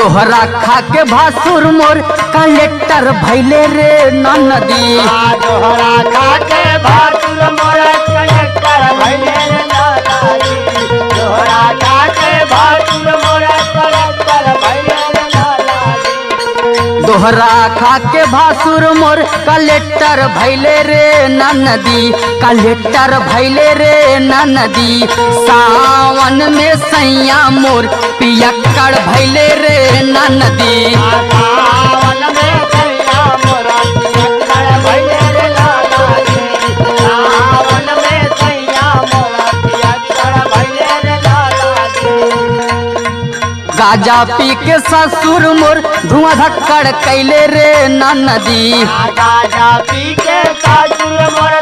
दोहरा खा के भासुर मोर कलेक्टर भैले रे नदी। दोहरा खा के भासुर मोर कलेक्टर भैले रे नदी। दोहरा खा के भासुर मोर कलेक्टर भैले रे नदी। दोहरा खा के भासुर मोर कलेक्टर भैले रे नदी। कलेक्टर भैले रे नदी। सावन में सैया मोर पियक्कड़ भैले रे नदी। सावन में सैया मोर पियक्कड़ भैले रे नदी। सावन में सैया मोर पियक्कड़ भैले रे नदी। गाजा पी के ससुर मोर धुआं धक्कड़ कैले रे नदी। गाजा पी के ससुर मोर